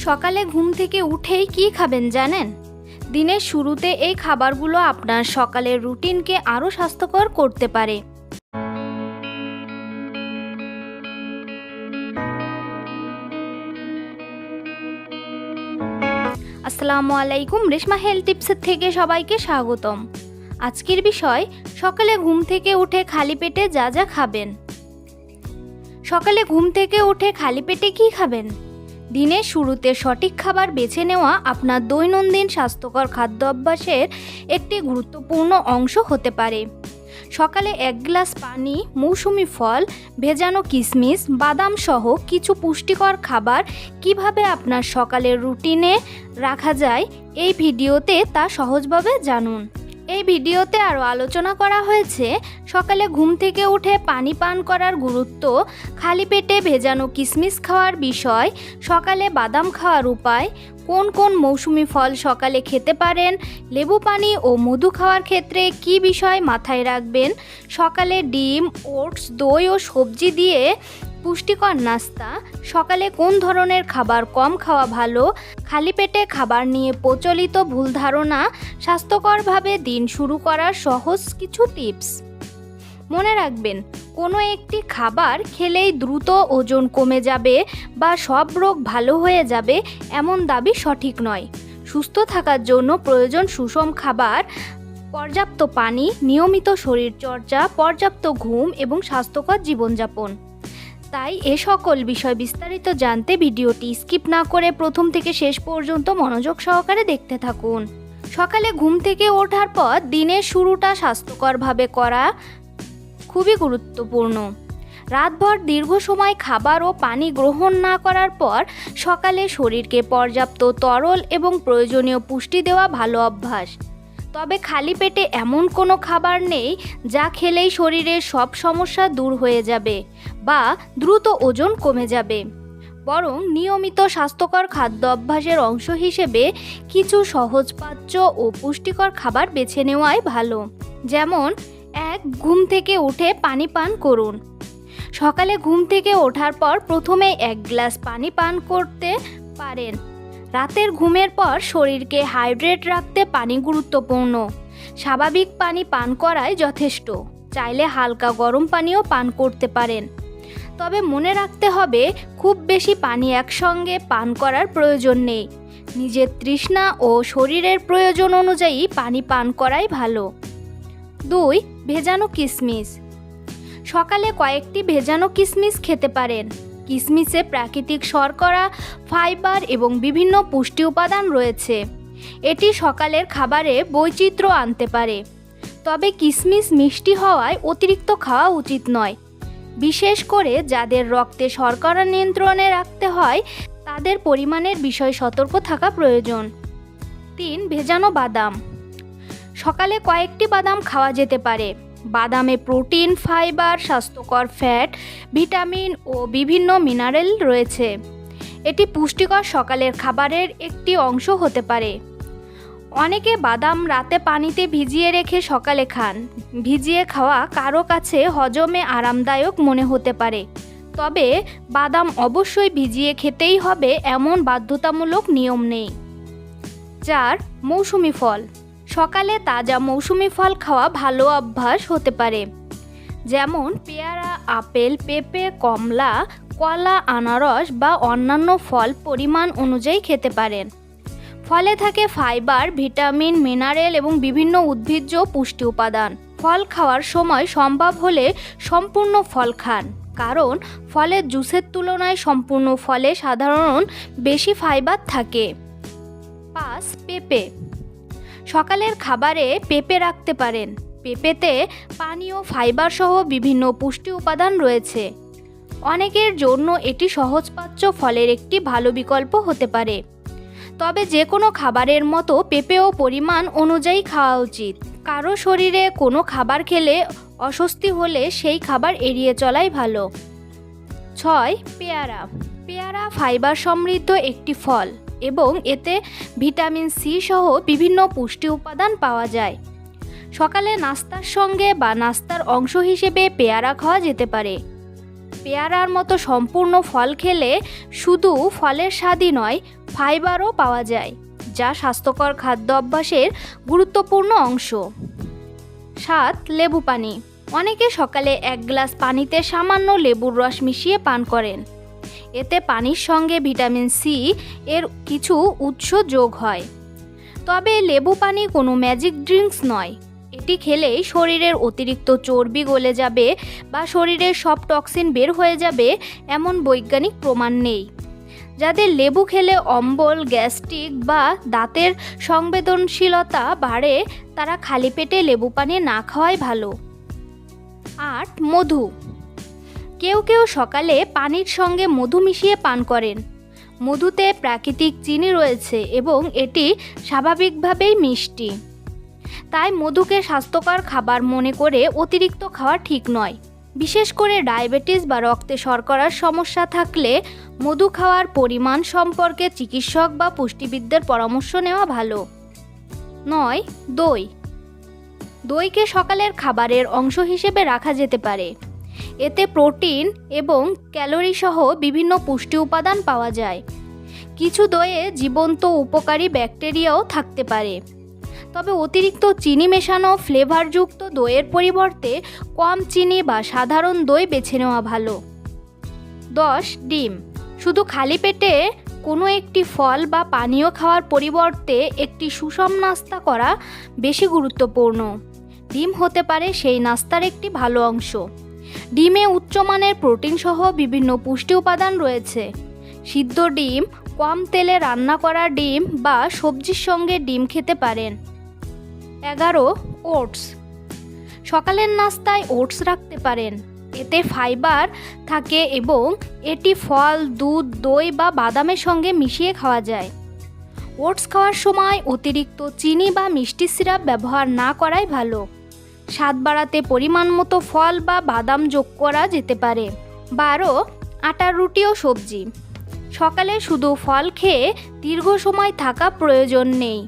সকালে ঘুম থেকে উঠেই কি খাবেন জানেন? দিনের শুরুতে এই খাবারগুলো আপনার সকালের রুটিনকে আরও স্বাস্থ্যকর করতে পারে। আসসালামু আলাইকুম, রেশমা হেলথ টিপসের থেকে সবাইকে স্বাগতম। আজকের বিষয়, সকালে ঘুম থেকে উঠে খালি পেটে যা যা খাবেন। সকালে ঘুম থেকে উঠে খালি পেটে কি খাবেন? দিনের শুরুতে সঠিক খাবার বেছে নেওয়া আপনার দৈনন্দিন স্বাস্থ্যকর খাদ্য অভ্যাসের একটি গুরুত্বপূর্ণ অংশ হতে পারে। সকালে 1 গ্লাস পানি, মৌসুমি ফল, ভেজানো কিশমিশ, বাদাম সহ কিছু পুষ্টিকর খাবার কিভাবে আপনার সকালের রুটিনে রাখা যায়, এই ভিডিওতে তা সহজভাবে জানুন। এই ভিডিওতে আরও আলোচনা করা হয়েছে সকালে ঘুম থেকে উঠে পানি পান করার গুরুত্ব, খালি পেটে ভেজানো কিশমিশ খাওয়ার বিষয়, সকালে বাদাম খাওয়ার উপায়, কোন কোন মৌসুমি ফল সকালে খেতে পারেন, লেবু পানি ও মধু খাওয়ার ক্ষেত্রে কী বিষয় মাথায় রাখবেন, সকালে ডিম, ওটস, দই ও সবজি দিয়ে পুষ্টিকর নাস্তা, সকালে কোন ধরনের খাবার কম খাওয়া ভালো, খালি পেটে খাবার নিয়ে প্রচলিত ভুল ধারণা, স্বাস্থ্যকরভাবে দিন শুরু করার সহজ কিছু টিপস। মনে রাখবেন, কোনো একটি খাবার খেলেই দ্রুত ওজন কমে যাবে বা সব রোগ ভালো হয়ে যাবে এমন দাবি সঠিক নয়। সুস্থ থাকার জন্য প্রয়োজন সুষম খাবার, পর্যাপ্ত পানি, নিয়মিত শরীরচর্চা, পর্যাপ্ত ঘুম এবং স্বাস্থ্যকর জীবনযাপন। তাই এ সকল বিষয় বিস্তারিত জানতে ভিডিওটি স্কিপ না করে প্রথম থেকে শেষ পর্যন্ত মনোযোগ সহকারে দেখতে থাকুন। সকালে ঘুম থেকে ওঠার পর দিনের শুরুটা স্বাস্থ্যকরভাবে করা খুবই গুরুত্বপূর্ণ। রাতভর দীর্ঘ সময় খাবার ও পানি গ্রহণ না করার পর সকালে শরীরকে পর্যাপ্ত তরল এবং প্রয়োজনীয় পুষ্টি দেওয়া ভালো অভ্যাস। তবে খালি পেটে এমন কোনো খাবার নেই যা খেলেই শরীরের সব সমস্যা দূর হয়ে যাবে বা দ্রুত ওজন কমে যাবে। বরং নিয়মিত স্বাস্থ্যকর খাদ্য অভ্যাসের অংশ হিসেবে কিছু সহজপাচ্য ও পুষ্টিকর খাবার বেছে নেওয়াই ভালো। যেমন 1. ঘুম থেকে উঠে পানি পান করুন। সকালে ঘুম থেকে ওঠার পর প্রথমে 1 গ্লাস পানি পান করতে পারেন। রাতের ঘুমের পর শরীরকে হাইড্রেট রাখতে পানি গুরুত্বপূর্ণ। স্বাভাবিক পানি পান করাই যথেষ্ট। চাইলে হালকা গরম পানিও পান করতে পারেন। তবে মনে রাখতে হবে, খুব বেশি পানি একসঙ্গে পান করার প্রয়োজন নেই। নিজের তৃষ্ণা ও শরীরের প্রয়োজন অনুযায়ী পানি পান করাই ভালো। 2. ভেজানো কিশমিশ। সকালে কয়েকটি ভেজানো কিশমিশ খেতে পারেন। কিশমিশে প্রাকৃতিক শর্করা, ফাইবার এবং বিভিন্ন পুষ্টি উপাদান রয়েছে। এটি সকালের খাবারে বৈচিত্র্য আনতে পারে। তবে কিশমিশ মিষ্টি হওয়ায় অতিরিক্ত খাওয়া উচিত নয়। বিশেষ করে যাদের রক্তে শর্করা নিয়ন্ত্রণে রাখতে হয়, তাদের পরিমাণের বিষয়ে সতর্ক থাকা প্রয়োজন। 3. ভেজানো বাদাম। সকালে কয়েকটি বাদাম খাওয়া যেতে পারে। বাদামে প্রোটিন, ফাইবার, স্বাস্থ্যকর ফ্যাট, ভিটামিন ও বিভিন্ন মিনারেল রয়েছে। এটি পুষ্টিকর সকালের খাবারের একটি অংশ হতে পারে। অনেকে বাদাম রাতে পানিতে ভিজিয়ে রেখে সকালে খান। ভিজিয়ে খাওয়া কারো কাছে হজমে আরামদায়ক মনে হতে পারে, তবে বাদাম অবশ্যই ভিজিয়ে খেতেই হবে এমন বাধ্যতামূলক নিয়ম নেই। 4. মৌসুমি ফল। সকালে তাজা মৌসুমি ফল খাওয়া ভালো অভ্যাস হতে পারে। যেমন পেয়ারা, আপেল, পেঁপে, কমলা, কলা, আনারস বা অন্যান্য ফল পরিমাণ অনুযায়ী খেতে পারেন। ফলে থাকে ফাইবার, ভিটামিন, মিনারেল এবং বিভিন্ন উদ্ভিজ্জ পুষ্টি উপাদান। ফল খাওয়ার সময় সম্ভব হলে সম্পূর্ণ ফল খান, কারণ ফলের জুসের তুলনায় সম্পূর্ণ ফলে সাধারণত বেশি ফাইবার থাকে। 5. পেঁপে। সকালের খাবারে পেঁপে রাখতে পারেন। পেঁপেতে পানি ও ফাইবার সহ বিভিন্ন পুষ্টি উপাদান রয়েছে। অনেকের জন্য এটি সহজপাচ্য ফলের একটি ভালো বিকল্প হতে পারে। তবে যে কোনো খাবারের মতো পেঁপেও পরিমাণ অনুযায়ী খাওয়া উচিত। কারো শরীরে কোনো খাবার খেলে অস্বস্তি হলে সেই খাবার এড়িয়ে চলাই ভালো। 6. পেয়ারা। পেয়ারা ফাইবার সমৃদ্ধ একটি ফল এবং এতে ভিটামিন সি সহ বিভিন্ন পুষ্টি উপাদান পাওয়া যায়। সকালে নাস্তার সঙ্গে বা নাস্তার অংশ হিসেবে পেয়ারা খাওয়া যেতে পারে। পেয়ারার মতো সম্পূর্ণ ফল খেলে শুধু ফলের স্বাদই নয়, ফাইবারও পাওয়া যায়, যা স্বাস্থ্যকর খাদ্য অভ্যাসের গুরুত্বপূর্ণ অংশ। 7. লেবু পানি। অনেকে সকালে 1 গ্লাস পানিতে সামান্য লেবুর রস মিশিয়ে পান করেন। এতে পানির সঙ্গে ভিটামিন সি এর কিছু উৎস যোগ হয়। তবে লেবু পানি কোনো ম্যাজিক ড্রিঙ্কস নয়। এটি খেলেই শরীরের অতিরিক্ত চর্বি গলে যাবে বা শরীরের সব টক্সিন বের হয়ে যাবে এমন বৈজ্ঞানিক প্রমাণ নেই। যাদের লেবু খেলে অম্বল, গ্যাস্ট্রিক বা দাঁতের সংবেদনশীলতা বাড়ে, তারা খালি পেটে লেবু পানি না খাওয়াই ভালো। 8. মধু। কেউ কেউ সকালে পানির সঙ্গে মধু মিশিয়ে পান করেন। মধুতে প্রাকৃতিক চিনি রয়েছে এবং এটি স্বাভাবিকভাবেই মিষ্টি। তাই মধুকে স্বাস্থ্যকর খাবার মনে করে অতিরিক্ত খাওয়া ঠিক নয়। বিশেষ করে ডায়াবেটিস বা রক্তে শর্করার সমস্যা থাকলে মধু খাওয়ার পরিমাণ সম্পর্কে চিকিৎসক বা পুষ্টিবিদদের পরামর্শ নেওয়া ভালো। 9. দই। দইকে সকালের খাবারের অংশ হিসেবে রাখা যেতে পারে। এতে প্রোটিন এবং ক্যালোরি সহ বিভিন্ন পুষ্টি উপাদান পাওয়া যায়। কিছু দইয়ে জীবন্ত উপকারী ব্যাকটেরিয়াও থাকতে পারে। তবে অতিরিক্ত চিনি মেশানো ফ্লেভারযুক্ত দইয়ের পরিবর্তে কম চিনি বা সাধারণ দই বেছে নেওয়া ভালো। 10. ডিম। শুধু খালি পেটে কোনো একটি ফল বা পানীয় খাওয়ার পরিবর্তে একটি সুষম নাস্তা করা বেশি গুরুত্বপূর্ণ। ডিম হতে পারে সেই নাস্তার একটি ভালো অংশ। ডিমে উচ্চমানের প্রোটিন সহ বিভিন্ন পুষ্টি উপাদান রয়েছে। সিদ্ধ ডিম, কম তেলে রান্না করা ডিম বা সবজির সঙ্গে ডিম খেতে পারেন। 11. ওটস। সকালের নাস্তায় ওটস রাখতে পারেন। এতে ফাইবার থাকে এবং এটি ফল, দুধ, দই বা বাদামের সঙ্গে মিশিয়ে খাওয়া যায়। ওটস খাওয়ার সময় অতিরিক্ত চিনি বা মিষ্টি সিরাপ ব্যবহার না করাই ভালো। স্বাদ বাড়াতে পরিমাণ মতো ফল বা বাদাম যোগ করা যেতে পারে। 12. আটার রুটি ও সবজি। সকালে শুধু ফল খেয়ে দীর্ঘ সময় থাকা প্রয়োজন নেই।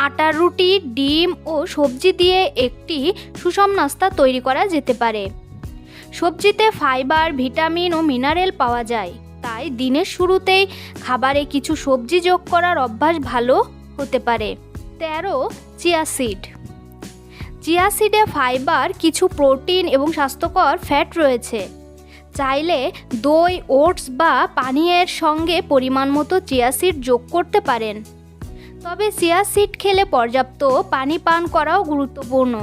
আটার রুটি, ডিম ও সবজি দিয়ে একটি সুষম নাস্তা তৈরি করা যেতে পারে। সবজিতে ফাইবার, ভিটামিন ও মিনারেল পাওয়া যায়, তাই দিনের শুরুতেই খাবারে কিছু সবজি যোগ করার অভ্যাস ভালো হতে পারে। 13. Chia seed. চিয়া সিডে ফাইবার, কিছু প্রোটিন এবং স্বাস্থ্যকর ফ্যাট রয়েছে। চাইলে দই, ওটস বা পানীয়ের সঙ্গে পরিমাণ মতো চিয়া সিড যোগ করতে পারেন। তবে চিয়া সিড খেলে পর্যাপ্ত পানি পান করাও গুরুত্বপূর্ণ।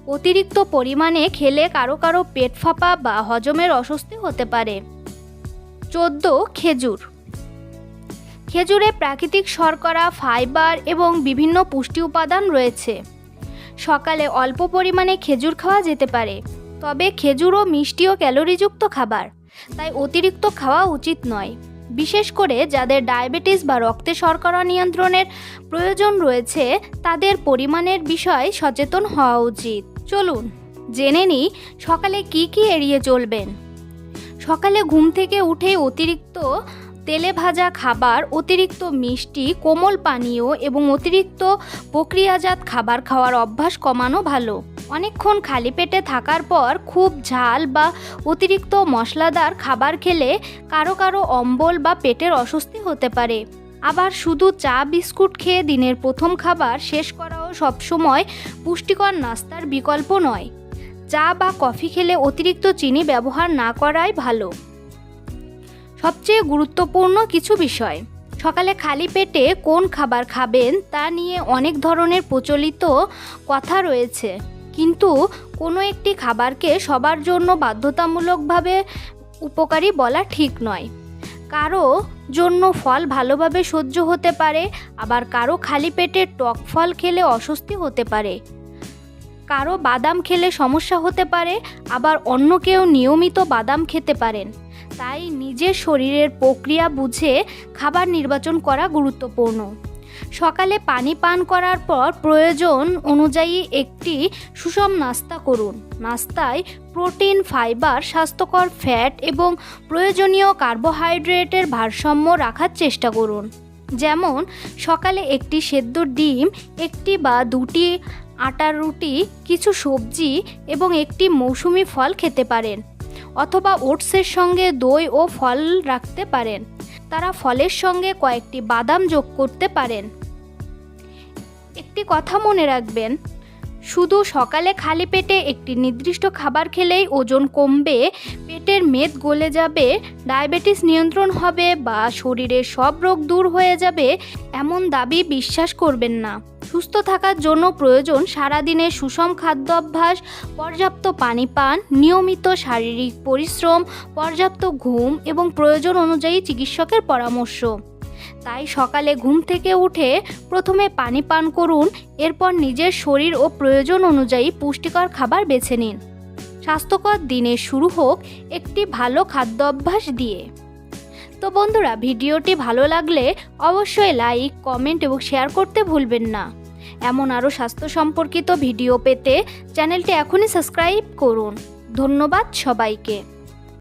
অতিরিক্ত পরিমাণে খেলে কারো কারো পেট ফাঁপা বা হজমের অস্বস্তি হতে পারে। 14. খেজুর। খেজুরে প্রাকৃতিক শর্করা, ফাইবার এবং বিভিন্ন পুষ্টি উপাদান রয়েছে। সকালে অল্প পরিমাণে খেজুর খাওয়া যেতে পারে। তবে খেজুরও মিষ্টি ও ক্যালোরিযুক্ত খাবার, তাই অতিরিক্ত খাওয়া উচিত নয়। বিশেষ করে যাদের ডায়াবেটিস বা রক্তে শর্করা নিয়ন্ত্রণের প্রয়োজন রয়েছে, তাদের পরিমাণের বিষয়ে সচেতন হওয়া উচিত। চলুন জেনে নিই সকালে কি কি এড়িয়ে চলবেন। সকালে ঘুম থেকে উঠেই অতিরিক্ত তেলে ভাজা খাবার, অতিরিক্ত মিষ্টি, কোমল পানীয় এবং অতিরিক্ত প্রক্রিয়াজাত খাবার খাওয়ার অভ্যাস কমানো ভালো। অনেকক্ষণ খালি পেটে থাকার পর খুব ঝাল বা অতিরিক্ত মশলাদার খাবার খেলে কারো কারো অম্বল বা পেটের অস্বস্তি হতে পারে। আবার শুধু চা বিস্কুট খেয়ে দিনের প্রথম খাবার শেষ করাও সবসময় পুষ্টিকর নাস্তার বিকল্প নয়। চা বা কফি খেলে অতিরিক্ত চিনি ব্যবহার না করাই ভালো। সবচেয়ে গুরুত্বপূর্ণ কিছু বিষয়। সকালে খালি পেটে কোন খাবার খাবেন তা নিয়ে অনেক ধরনের প্রচলিত কথা রয়েছে, কিন্তু কোনো একটি খাবারকে সবার জন্য বাধ্যতামূলকভাবে উপকারী বলা ঠিক নয়। কারো জন্য ফল ভালোভাবে সহ্য হতে পারে, আবার কারো খালি পেটে টক ফল খেলে অস্বস্তি হতে পারে। কারো বাদাম খেলে সমস্যা হতে পারে, আবার অন্য কেউ নিয়মিত বাদাম খেতে পারেন। তাই নিজের শরীরের প্রক্রিয়া বুঝে খাবার নির্বাচন করা গুরুত্বপূর্ণ। সকালে পানি পান করার পর প্রয়োজন অনুযায়ী একটি সুষম নাস্তা করুন। নাস্তায় প্রোটিন, ফাইবার, স্বাস্থ্যকর ফ্যাট এবং প্রয়োজনীয় কার্বোহাইড্রেটের ভারসাম্য রাখার চেষ্টা করুন। যেমন সকালে একটি সেদ্ধ ডিম, একটি বা দুটি আটার রুটি, কিছু সবজি এবং একটি মৌসুমি ফল খেতে পারেন, অথবা ওটসের সঙ্গে দই ও ফল রাখতে পারেন। তারা ফলের সঙ্গে কয়েকটি বাদাম যোগ করতে পারেন। একটি কথা মনে রাখবেন, শুধু সকালে খালি পেটে একটি নির্দিষ্ট খাবার খেলেই ওজন কমবে, পেটের মেদ গলে যাবে, ডায়াবেটিস নিয়ন্ত্রণ হবে বা শরীরের সব রোগ দূর হয়ে যাবে এমন দাবি বিশ্বাস করবেন না। সুস্থ থাকার জন্য প্রয়োজন সারাদিনের সুষম খাদ্য অভ্যাস, পর্যাপ্ত পানি পান, নিয়মিত শারীরিক পরিশ্রম, পর্যাপ্ত ঘুম এবং প্রয়োজন অনুযায়ী চিকিৎসকের পরামর্শ। তাই সকালে ঘুম থেকে উঠে প্রথমে পানি পান করুন, এরপর নিজের শরীর ও প্রয়োজন অনুযায়ী পুষ্টিকর খাবার বেছে নিন। স্বাস্থ্যকর দিনের শুরু হোক একটি ভালো খাদ্য অভ্যাস দিয়ে। তো বন্ধুরা, ভিডিওটি ভালো লাগলে অবশ্যই লাইক, কমেন্ট এবং শেয়ার করতে ভুলবেন না। এমন আরও স্বাস্থ্য সম্পর্কিত ভিডিও পেতে চ্যানেলটি এখনই সাবস্ক্রাইব করুন। ধন্যবাদ সবাইকে।